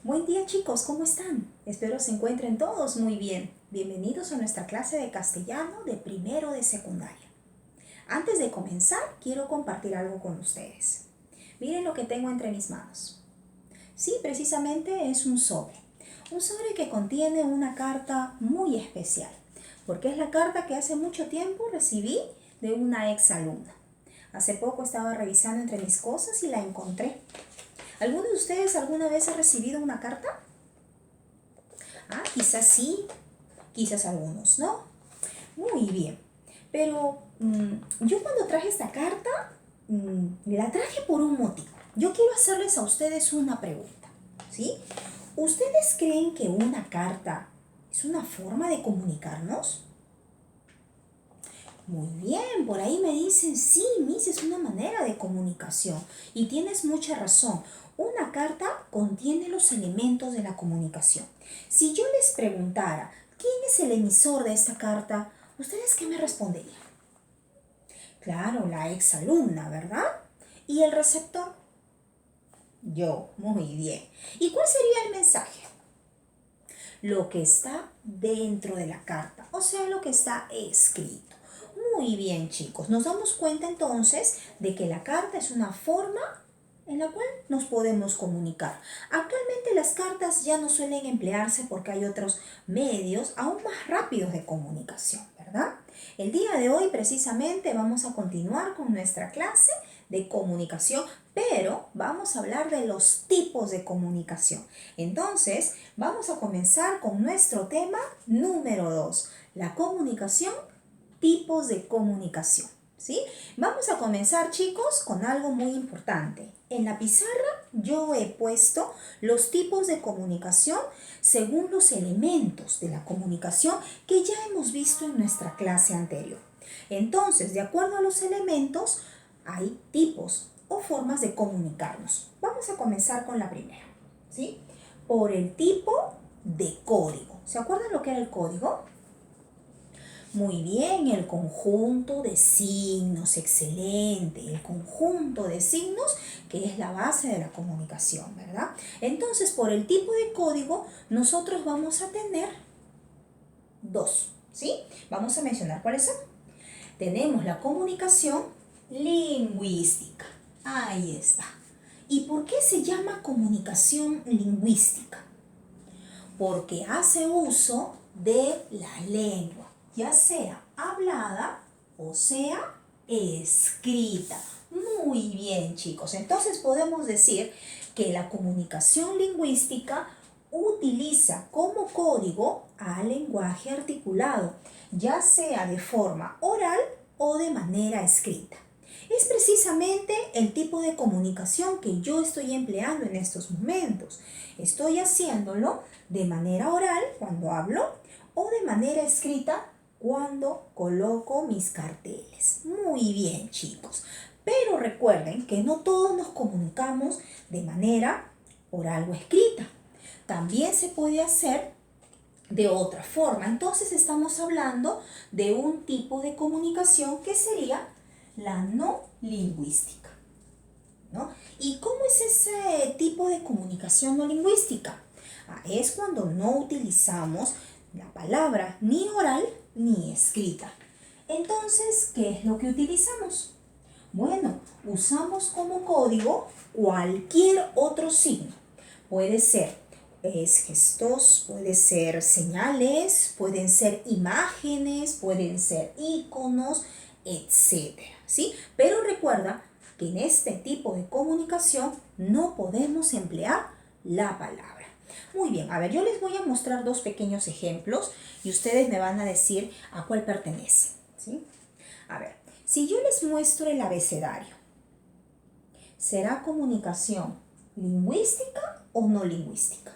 Buen día chicos, ¿cómo están? Espero se encuentren todos muy bien. Bienvenidos a nuestra clase de castellano de primero de secundaria. Antes de comenzar, quiero compartir algo con ustedes. Miren lo que tengo entre mis manos. Sí, precisamente es un sobre. Un sobre que contiene una carta muy especial, porque es la carta que hace mucho tiempo recibí de una ex alumna. Hace poco estaba revisando entre mis cosas y la encontré. ¿Alguno de ustedes alguna vez ha recibido una carta? Ah, quizás sí, quizás algunos no. Muy bien. Pero yo cuando traje esta carta, la traje por un motivo. Yo quiero hacerles a ustedes una pregunta, ¿sí? ¿Ustedes creen que una carta es una forma de comunicarnos? Muy bien, por ahí me dicen, sí, Miss, es una manera de comunicación. Y tienes mucha razón. Una carta contiene los elementos de la comunicación. Si yo les preguntara, ¿quién es el emisor de esta carta? ¿Ustedes qué me responderían? Claro, la exalumna, ¿verdad? ¿Y el receptor? Yo, muy bien. ¿Y cuál sería el mensaje? Lo que está dentro de la carta, o sea, lo que está escrito. Muy bien, chicos. Nos damos cuenta entonces de que la carta es una forma en la cual nos podemos comunicar. Actualmente las cartas ya no suelen emplearse porque hay otros medios aún más rápidos de comunicación, ¿verdad? El día de hoy precisamente vamos a continuar con nuestra clase de comunicación, pero vamos a hablar de los tipos de comunicación. Entonces, vamos a comenzar con nuestro tema número 2, la comunicación, tipos de comunicación. ¿Sí? Vamos a comenzar, chicos, con algo muy importante. En la pizarra yo he puesto los tipos de comunicación según los elementos de la comunicación que ya hemos visto en nuestra clase anterior. Entonces, de acuerdo a los elementos, hay tipos o formas de comunicarnos. Vamos a comenzar con la primera, ¿sí? Por el tipo de código. ¿Se acuerdan lo que era el código? Muy bien, el conjunto de signos, excelente, el conjunto de signos que es la base de la comunicación, ¿verdad? Entonces, por el tipo de código, nosotros vamos a tener dos, ¿sí? Vamos a mencionar cuáles son. Tenemos la comunicación lingüística. Ahí está. ¿Y por qué se llama comunicación lingüística? Porque hace uso de la lengua, ya sea hablada o sea escrita. Muy bien, chicos. Entonces podemos decir que la comunicación lingüística utiliza como código al lenguaje articulado, ya sea de forma oral o de manera escrita. Es precisamente el tipo de comunicación que yo estoy empleando en estos momentos. Estoy haciéndolo de manera oral cuando hablo o de manera escrita cuando coloco mis carteles. Muy bien, chicos. Pero recuerden que no todos nos comunicamos de manera oral o escrita. También se puede hacer de otra forma. Entonces estamos hablando de un tipo de comunicación que sería la no lingüística, ¿no? ¿Y cómo es ese tipo de comunicación no lingüística? Es cuando no utilizamos la palabra ni oral ni escrita. Entonces, ¿qué es lo que utilizamos? Bueno, usamos como código cualquier otro signo. Puede ser gestos, puede ser señales, pueden ser imágenes, pueden ser iconos, etcétera, ¿sí? Pero recuerda que en este tipo de comunicación no podemos emplear la palabra. Muy bien, a ver, yo les voy a mostrar dos pequeños ejemplos y ustedes me van a decir a cuál pertenece, ¿sí? A ver, si yo les muestro el abecedario, ¿será comunicación lingüística o no lingüística?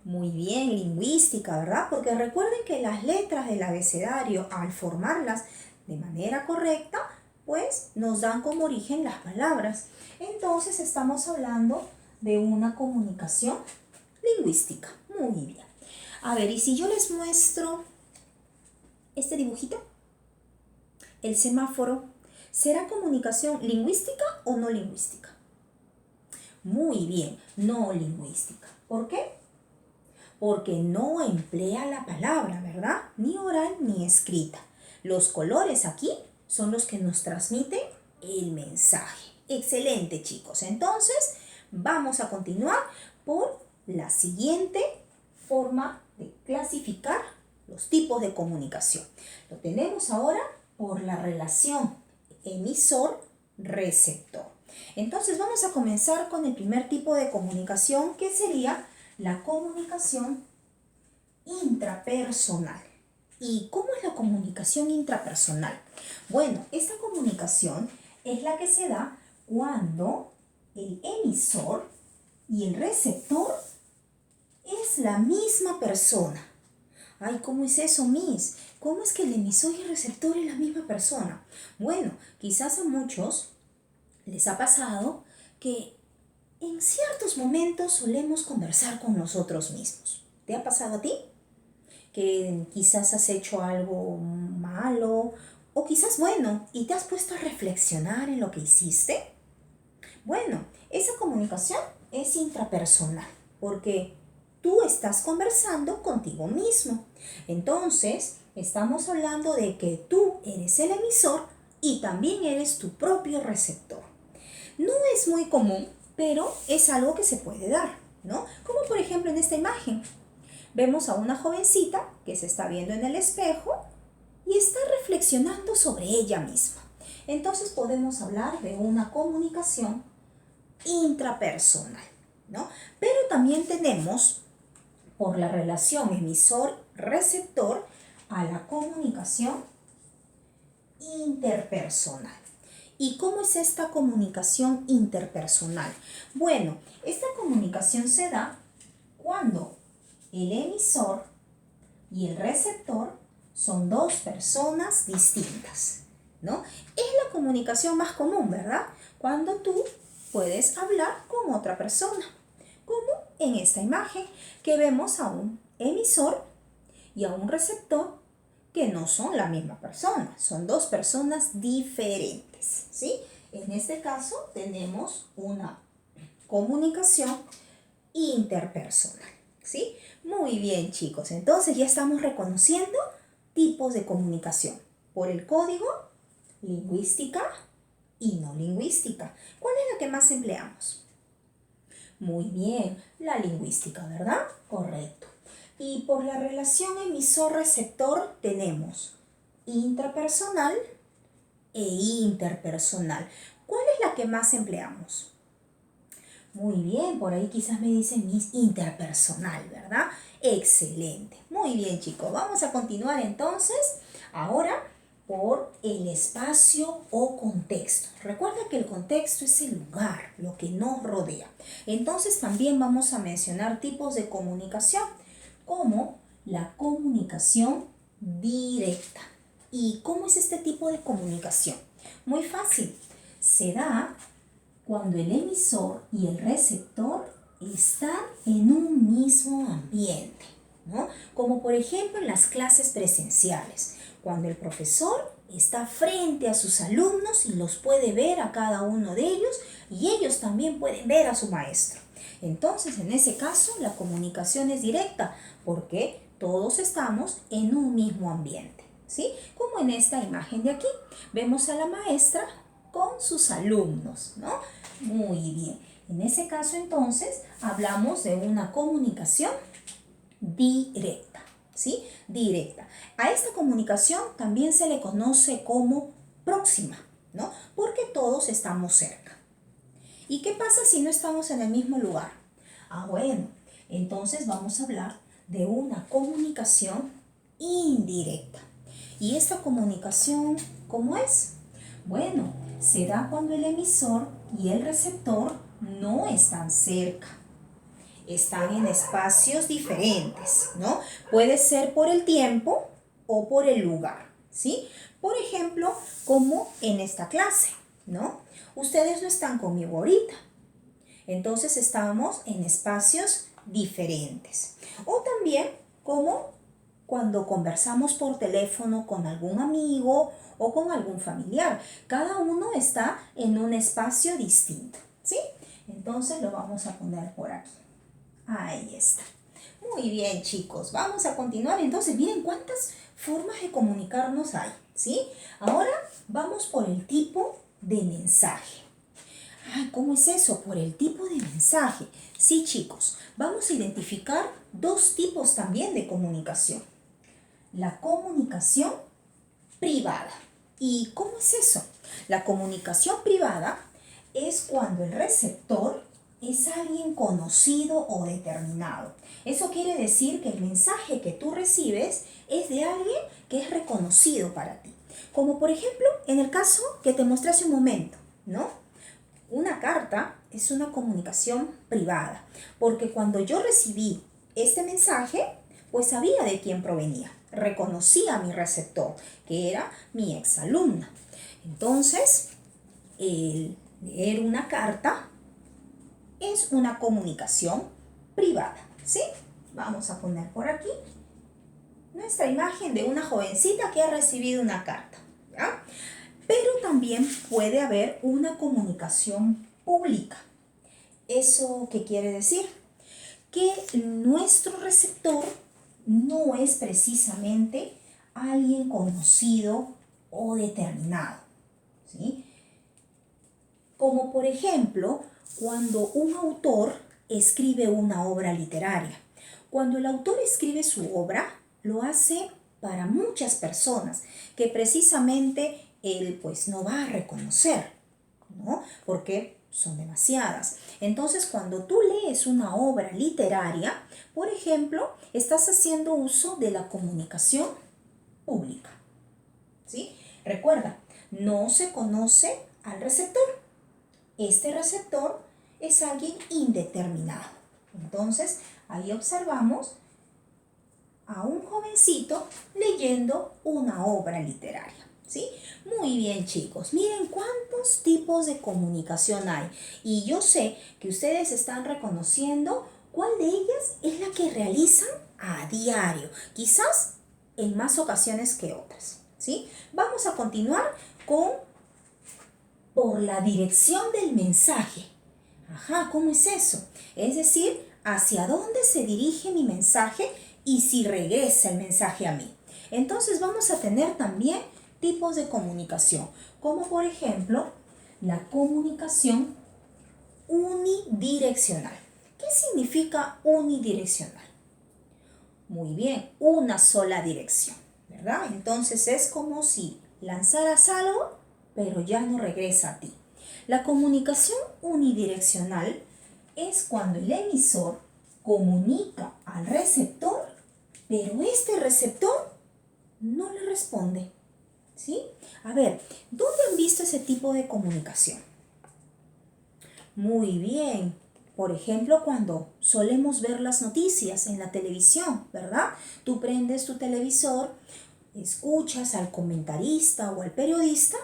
Muy bien, lingüística, ¿verdad? Porque recuerden que las letras del abecedario, al formarlas de manera correcta, pues nos dan como origen las palabras. Entonces estamos hablando de una comunicación lingüística. Muy bien. A ver, y si yo les muestro este dibujito, el semáforo, ¿será comunicación lingüística o no lingüística? Muy bien, no lingüística. ¿Por qué? Porque no emplea la palabra, ¿verdad? Ni oral ni escrita. Los colores aquí son los que nos transmiten el mensaje. Excelente, chicos. Entonces, vamos a continuar por la siguiente forma de clasificar los tipos de comunicación. Lo tenemos ahora por la relación emisor-receptor. Entonces, vamos a comenzar con el primer tipo de comunicación, que sería la comunicación intrapersonal. ¿Y cómo es la comunicación intrapersonal? Bueno, esta comunicación es la que se da cuando el emisor y el receptor es la misma persona. Ay, ¿cómo es eso, Miss? ¿Cómo es que el emisor y el receptor es la misma persona? Bueno, quizás a muchos les ha pasado que en ciertos momentos solemos conversar con nosotros mismos. ¿Te ha pasado a ti? Que quizás has hecho algo malo o quizás bueno y te has puesto a reflexionar en lo que hiciste. Bueno, esa comunicación es intrapersonal porque tú estás conversando contigo mismo. Entonces, estamos hablando de que tú eres el emisor y también eres tu propio receptor. No es muy común, pero es algo que se puede dar, ¿no? Como por ejemplo en esta imagen. Vemos a una jovencita que se está viendo en el espejo y está reflexionando sobre ella misma. Entonces podemos hablar de una comunicación intrapersonal, ¿no? Pero también tenemos, por la relación emisor-receptor, a la comunicación interpersonal. ¿Y cómo es esta comunicación interpersonal? Bueno, esta comunicación se da cuando el emisor y el receptor son dos personas distintas, ¿no? Es la comunicación más común, ¿verdad? Cuando tú puedes hablar con otra persona, como en esta imagen que vemos a un emisor y a un receptor que no son la misma persona, son dos personas diferentes, ¿sí? En este caso tenemos una comunicación interpersonal, ¿sí? Muy bien, chicos, entonces ya estamos reconociendo tipos de comunicación por el código, lingüística y no lingüística. ¿Cuál es la que más empleamos? Muy bien, la lingüística, ¿verdad? Correcto. Y por la relación emisor-receptor tenemos intrapersonal e interpersonal. ¿Cuál es la que más empleamos? Muy bien, por ahí quizás me dicen Miss interpersonal, ¿verdad? Excelente. Muy bien, chicos. Vamos a continuar entonces ahora por el espacio o contexto. Recuerda que el contexto es el lugar, lo que nos rodea. Entonces también vamos a mencionar tipos de comunicación, como la comunicación directa. ¿Y cómo es este tipo de comunicación? Muy fácil. Se da cuando el emisor y el receptor están en un mismo ambiente, ¿no? Como por ejemplo en las clases presenciales, cuando el profesor está frente a sus alumnos y los puede ver a cada uno de ellos y ellos también pueden ver a su maestro. Entonces, en ese caso, la comunicación es directa porque todos estamos en un mismo ambiente, ¿sí? Como en esta imagen de aquí, vemos a la maestra con sus alumnos, ¿no? Muy bien. En ese caso, entonces, hablamos de una comunicación directa, ¿sí? Directa. A esta comunicación también se le conoce como próxima, ¿no? Porque todos estamos cerca. ¿Y qué pasa si no estamos en el mismo lugar? Ah, bueno, entonces vamos a hablar de una comunicación indirecta. ¿Y esta comunicación cómo es? Bueno, se da cuando el emisor y el receptor no están cerca. Están en espacios diferentes, ¿no? Puede ser por el tiempo o por el lugar, ¿sí? Por ejemplo, como en esta clase, ¿no? Ustedes no están conmigo ahorita. Entonces estamos en espacios diferentes. O también como cuando conversamos por teléfono con algún amigo o con algún familiar. Cada uno está en un espacio distinto, ¿sí? Entonces lo vamos a poner por aquí. Ahí está. Muy bien, chicos. Vamos a continuar. Entonces, miren cuántas formas de comunicarnos hay, ¿sí? Ahora vamos por el tipo de mensaje. Ay, ¿cómo es eso? Por el tipo de mensaje. Sí, chicos. Vamos a identificar dos tipos también de comunicación. La comunicación privada. ¿Y cómo es eso? La comunicación privada es cuando el receptor es alguien conocido o determinado. Eso quiere decir que el mensaje que tú recibes es de alguien que es reconocido para ti. Como por ejemplo, en el caso que te mostré hace un momento, ¿no? Una carta es una comunicación privada, porque cuando yo recibí este mensaje, pues sabía de quién provenía. Reconocía a mi receptor, que era mi exalumna. Entonces, el leer una carta es una comunicación privada, ¿sí? Vamos a poner por aquí nuestra imagen de una jovencita que ha recibido una carta, ¿ya? Pero también puede haber una comunicación pública. ¿Eso qué quiere decir? Que nuestro receptor no es precisamente alguien conocido o determinado, ¿sí? Como por ejemplo, cuando un autor escribe una obra literaria. Cuando el autor escribe su obra, lo hace para muchas personas que precisamente él pues no va a reconocer, ¿no? Porque son demasiadas. Entonces, cuando tú lees una obra literaria, por ejemplo, estás haciendo uso de la comunicación pública, ¿sí? Recuerda, no se conoce al receptor. Este receptor es alguien indeterminado. Entonces, ahí observamos a un jovencito leyendo una obra literaria, ¿sí? Muy bien, chicos. Miren cuántos tipos de comunicación hay. Y yo sé que ustedes están reconociendo cuál de ellas es la que realizan a diario. Quizás en más ocasiones que otras, ¿sí? Vamos a continuar con por la dirección del mensaje. Ajá, ¿cómo es eso? Es decir, hacia dónde se dirige mi mensaje y si regresa el mensaje a mí. Entonces vamos a tener también tipos de comunicación, como por ejemplo la comunicación unidireccional. ¿Qué significa unidireccional? Muy bien, una sola dirección, ¿verdad? Entonces es como si lanzaras algo, pero ya no regresa a ti. La comunicación unidireccional es cuando el emisor comunica al receptor, pero este receptor no le responde, ¿sí? A ver, ¿dónde han visto ese tipo de comunicación? Muy bien. Por ejemplo, cuando solemos ver las noticias en la televisión, ¿verdad? Tú prendes tu televisor, escuchas al comentarista o al periodista,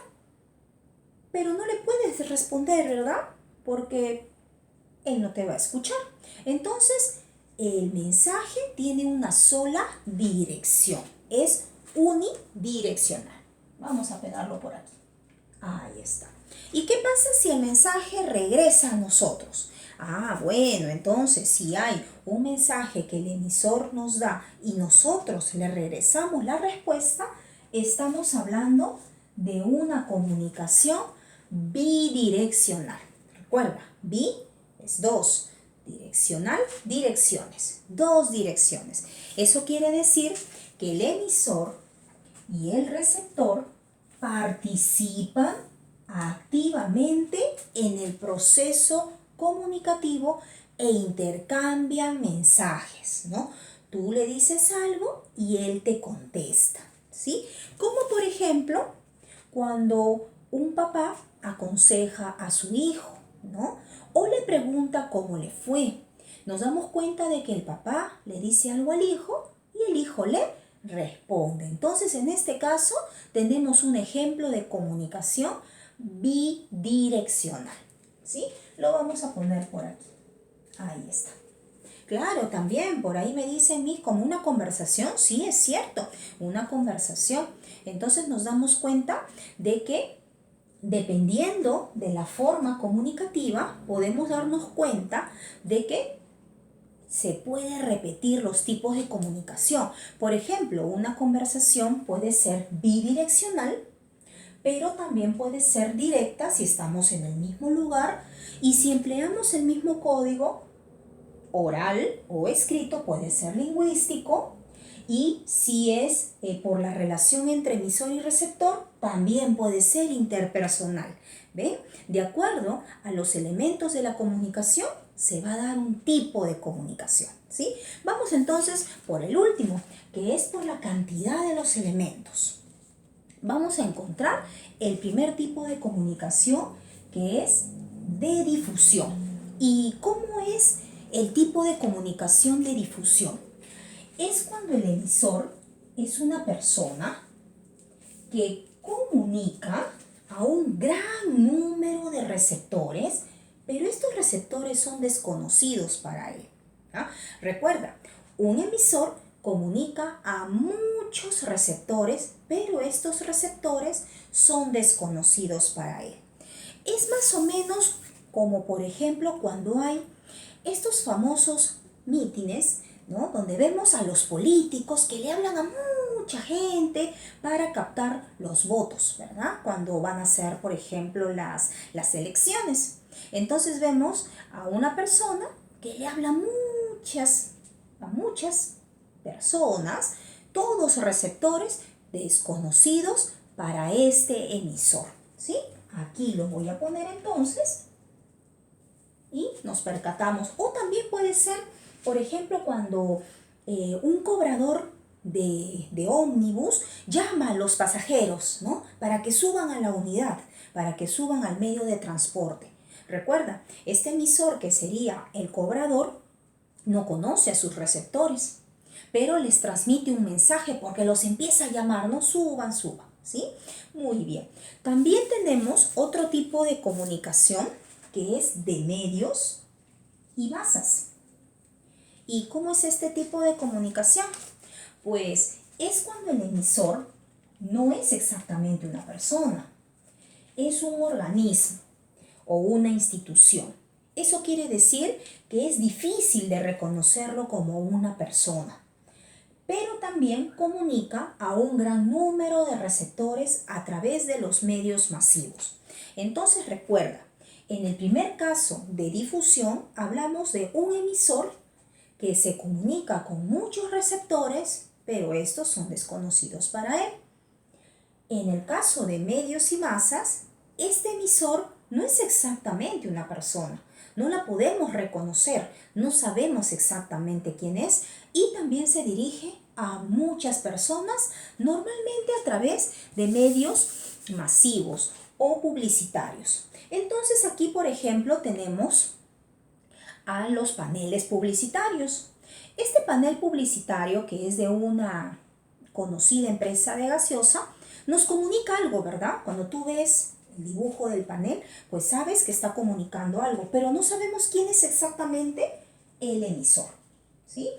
pero no le puedes responder, ¿verdad? Porque él no te va a escuchar. Entonces, el mensaje tiene una sola dirección. Es unidireccional. Vamos a pegarlo por aquí. Ahí está. ¿Y qué pasa si el mensaje regresa a nosotros? Ah, bueno, entonces si hay un mensaje que el emisor nos da y nosotros le regresamos la respuesta, estamos hablando de una comunicación bidireccional. Recuerda, bi es dos, direccional, direcciones, dos direcciones. Eso quiere decir que el emisor y el receptor participan activamente en el proceso comunicativo e intercambian mensajes, ¿no? Tú le dices algo y él te contesta, ¿sí? Como por ejemplo, cuando un papá aconseja a su hijo, ¿no? O le pregunta cómo le fue. Nos damos cuenta de que el papá le dice algo al hijo y el hijo le responde. Entonces, en este caso, tenemos un ejemplo de comunicación bidireccional, ¿sí? Lo vamos a poner por aquí. Ahí está. Claro, también por ahí me dicen, Miss, como una conversación. Sí, es cierto, una conversación. Entonces nos damos cuenta de que dependiendo de la forma comunicativa, podemos darnos cuenta de que se puede repetir los tipos de comunicación. Por ejemplo, una conversación puede ser bidireccional, pero también puede ser directa si estamos en el mismo lugar y si empleamos el mismo código oral o escrito, puede ser lingüístico, y si es por la relación entre emisor y receptor, también puede ser interpersonal. ¿Ven? De acuerdo a los elementos de la comunicación, se va a dar un tipo de comunicación, ¿sí? Vamos entonces por el último, que es por la cantidad de los elementos. Vamos a encontrar el primer tipo de comunicación, que es de difusión. ¿Y cómo es el tipo de comunicación de difusión? Es cuando el emisor es una persona que comunica a un gran número de receptores, pero estos receptores son desconocidos para él. ¿Ah? Recuerda, un emisor comunica a muchos receptores, pero estos receptores son desconocidos para él. Es más o menos como, por ejemplo, cuando hay estos famosos mítines, ¿no? Donde vemos a los políticos que le hablan a mucha gente para captar los votos, ¿verdad? Cuando van a hacer, por ejemplo, las elecciones. Entonces vemos a una persona que le habla a muchas personas, todos receptores desconocidos para este emisor, ¿sí? Aquí lo voy a poner entonces y nos percatamos. O también puede ser, por ejemplo, cuando un cobrador de ómnibus llama a los pasajeros, ¿no? Para que suban a la unidad, para que suban al medio de transporte. Recuerda, este emisor, que sería el cobrador, no conoce a sus receptores, pero les transmite un mensaje porque los empieza a llamar, no suban, suban, ¿sí? Muy bien. También tenemos otro tipo de comunicación, que es de medios y masas. ¿Y cómo es este tipo de comunicación? Pues es cuando el emisor no es exactamente una persona, es un organismo o una institución. Eso quiere decir que es difícil de reconocerlo como una persona, pero también comunica a un gran número de receptores a través de los medios masivos. Entonces recuerda, en el primer caso de difusión hablamos de un emisor que se comunica con muchos receptores, pero estos son desconocidos para él. En el caso de medios y masas, este emisor no es exactamente una persona, no la podemos reconocer, no sabemos exactamente quién es, y también se dirige a muchas personas, normalmente a través de medios masivos o publicitarios. Entonces aquí, por ejemplo, tenemos a los paneles publicitarios. Este panel publicitario, que es de una conocida empresa de gaseosa, nos comunica algo, ¿verdad? Cuando tú ves el dibujo del panel, pues sabes que está comunicando algo, pero no sabemos quién es exactamente el emisor, ¿sí?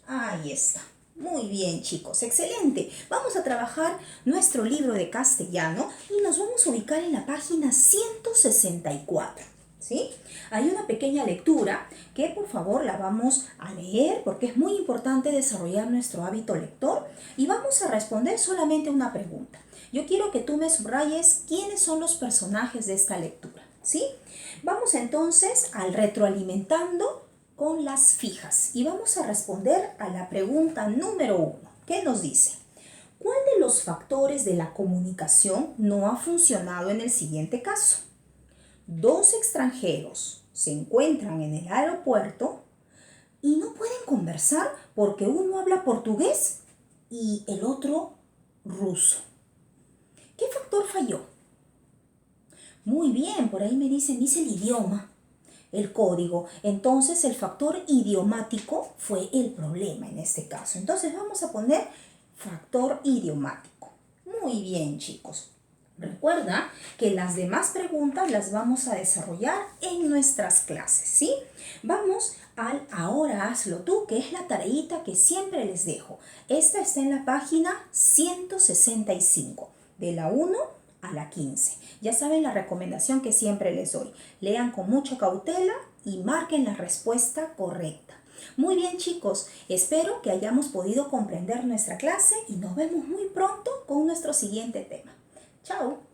Ahí está. Muy bien, chicos, excelente. Vamos a trabajar nuestro libro de castellano y nos vamos a ubicar en la página 164, ¿sí? Hay una pequeña lectura que por favor la vamos a leer porque es muy importante desarrollar nuestro hábito lector, y vamos a responder solamente una pregunta. Yo quiero que tú me subrayes quiénes son los personajes de esta lectura, ¿sí? Vamos entonces al retroalimentando con las fijas y vamos a responder a la pregunta número 1, que nos dice: ¿cuál de los factores de la comunicación no ha funcionado en el siguiente caso? Dos extranjeros se encuentran en el aeropuerto y no pueden conversar porque uno habla portugués y el otro ruso. ¿Qué factor falló? Muy bien, por ahí me dice el idioma, el código. Entonces el factor idiomático fue el problema en este caso. Entonces vamos a poner factor idiomático. Muy bien, chicos. Recuerda que las demás preguntas las vamos a desarrollar en nuestras clases, ¿sí? Vamos al ahora hazlo tú, que es la tareita que siempre les dejo. Esta está en la página 165, de la 1 a la 15. Ya saben la recomendación que siempre les doy. Lean con mucha cautela y marquen la respuesta correcta. Muy bien, chicos, espero que hayamos podido comprender nuestra clase y nos vemos muy pronto con nuestro siguiente tema. Chao.